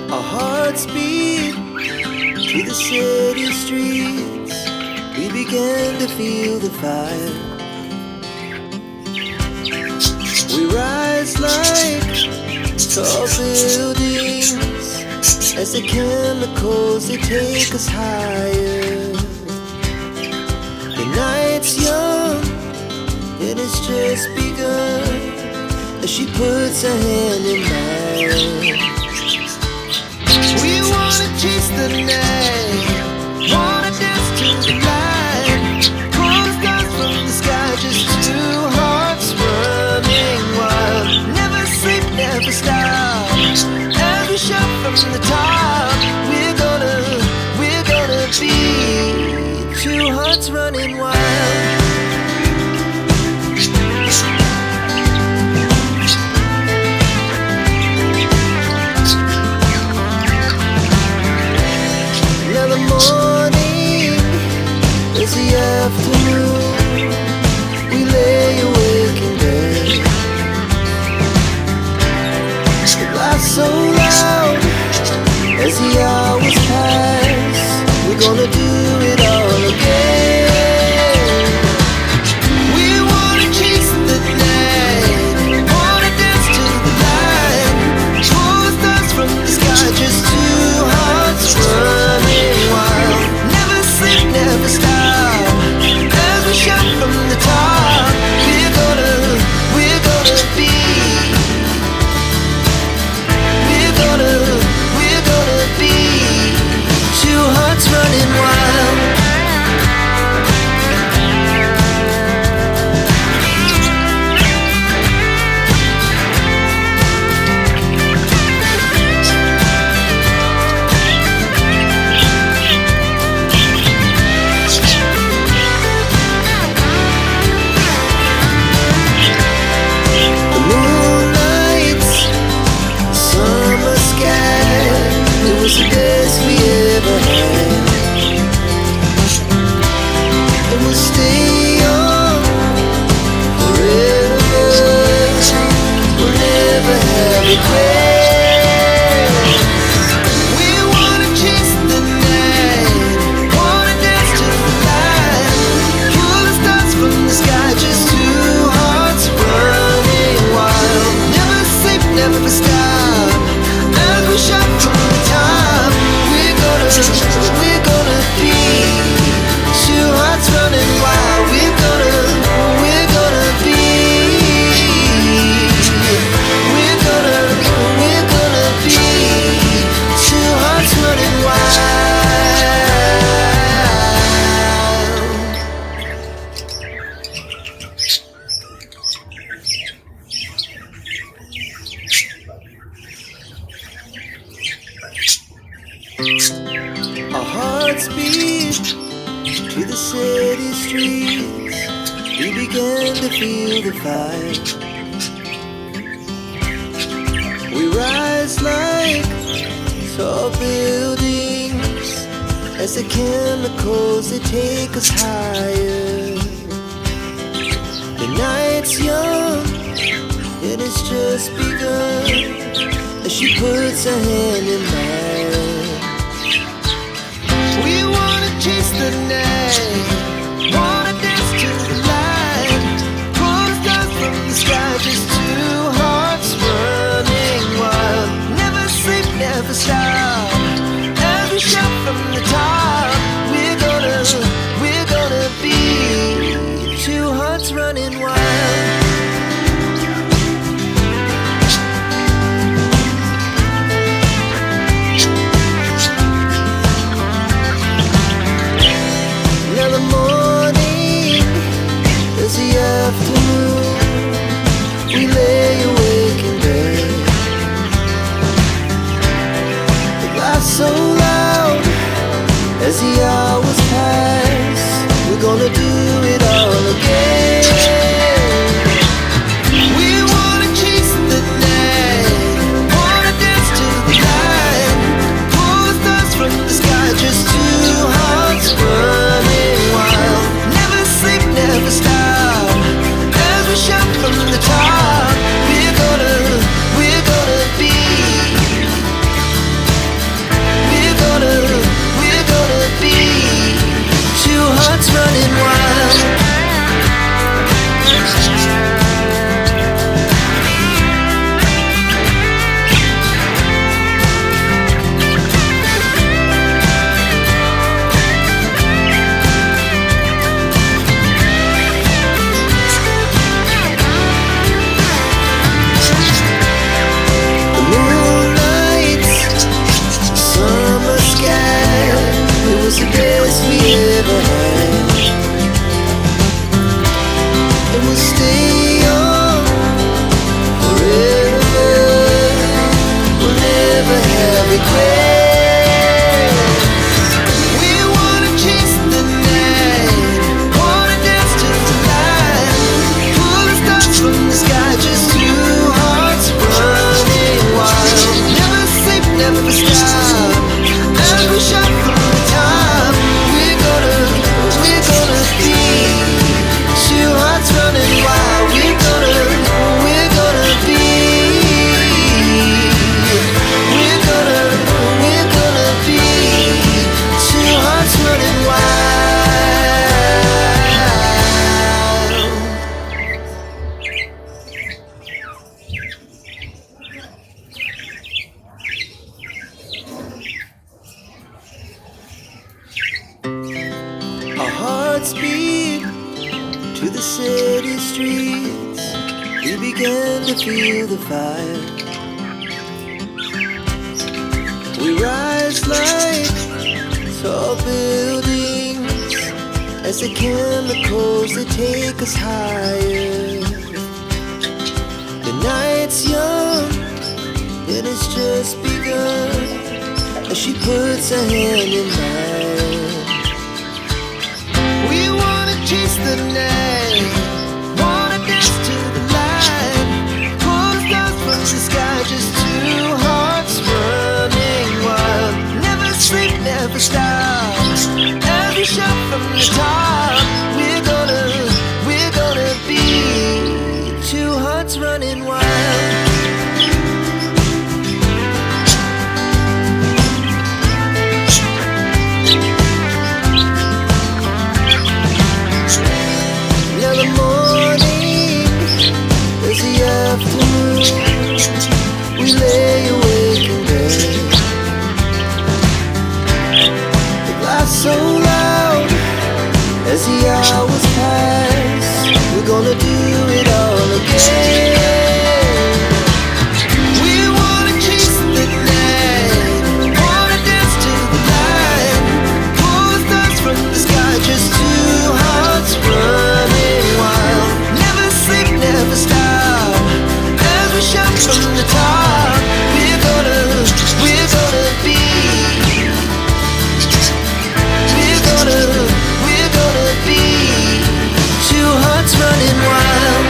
Our hearts beat to the city streets. We began to feel the fire. We rise like tall buildings as the chemicals, they take us higher. The night's young and it's just begun as she puts her hand in mine. We wanna chase the night, wanna dance to the light. Cold stars from the sky, just two hearts running wild. Never sleep, never stop. Every shot from the top. We're gonna be two hearts running wild. Morning is the afternoon. We lay awake in bed. The laughs so loud as the hours pass. We're gonna do it all again. We wanna chase the night, wanna dance to the light. Pull stars from the sky, just two hearts running wild. Never sleep, never stop. As we shout from the top, we're gonna be. We're gonna be two hearts running wild. The best we ever had, and we'll stay on forever. We'll never have regret. We wanna chase the night, wanna dance to the light. Pull the stars from the sky, just two hearts running wild. Never sleep, never stop. As we shout from the top, we're gonna be two hearts running wild. We're gonna be. We're gonna be two hearts running wild. Our hearts beat to the city streets. We began to feel the fire. We rise like tall buildings as the chemicals, they take us higher. The night's young and it's just begun as she puts her hand in mine. We wanna chase the night, wanna dance to the light. Pull stars from the sky, just two hearts running wild. Never sleep, never stop. Every shot from the top. We're gonna be two hearts running wild. The morning is the afternoon. We lay awake in bed. The laughs so loud as the hours pass. We're gonna do it all again. We wanna chase the night, wanna dance to the light. Pull the stars from the sky, just two hearts running wild. Never sleep, never stop. As we shout from the top, we're gonna be. have regrets. We wanna chase the night, wanna dance to the light, pull the stars from the sky, just two hearts running wild. Never sleep, never stop, as we shout from the top. We're gonna be two hearts running wild. We're gonna be. We're gonna be two hearts running wild. Our hearts beat to the city streets. We began to feel the fire. We rise like tall buildings as the chemicals, they take us higher. The night's young, it has just begun, as she puts her hand in mine. We wanna chase the night, wanna dance to the light, pull the stars from the sky, just two hearts running wild. Never sleep, never stop, every shot from the top. We're gonna be two hearts running wild. Now the morning is the afternoon. We lay awake in bed. The laughs so loud as the hours pass. We're gonna do it all again. We wanna chase the night, wanna dance to the light, pull the stars from the sky, just two hearts running wild. Never sleep, never stop, as we shout from the top. We're gonna be. We're gonna be two hearts running wild.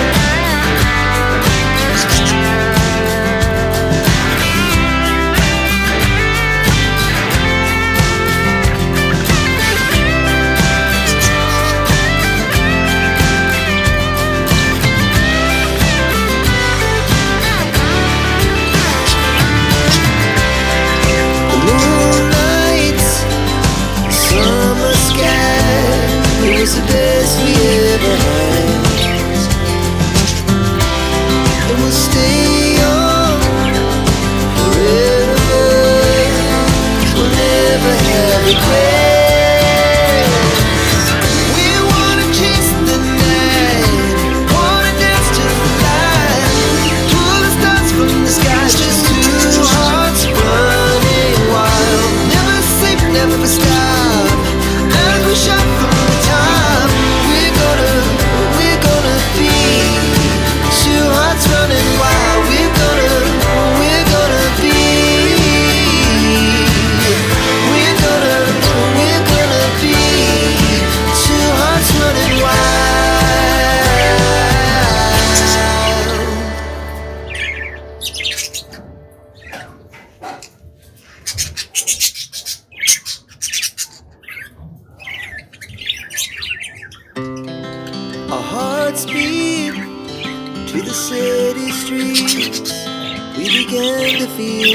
The moonlight, summer sky, it was the best we ever had. And we'll stay on forever. We'll never have regrets. We wanna chase the night, wanna dance to the light, pull the stars from the sky, just two hearts running wild. Never sleep, never stop, as we shout from the top. We're gonna be two hearts running wild. We're gonna be. We're gonna be two hearts running wild. Our hearts beat to the city streets. We began to feel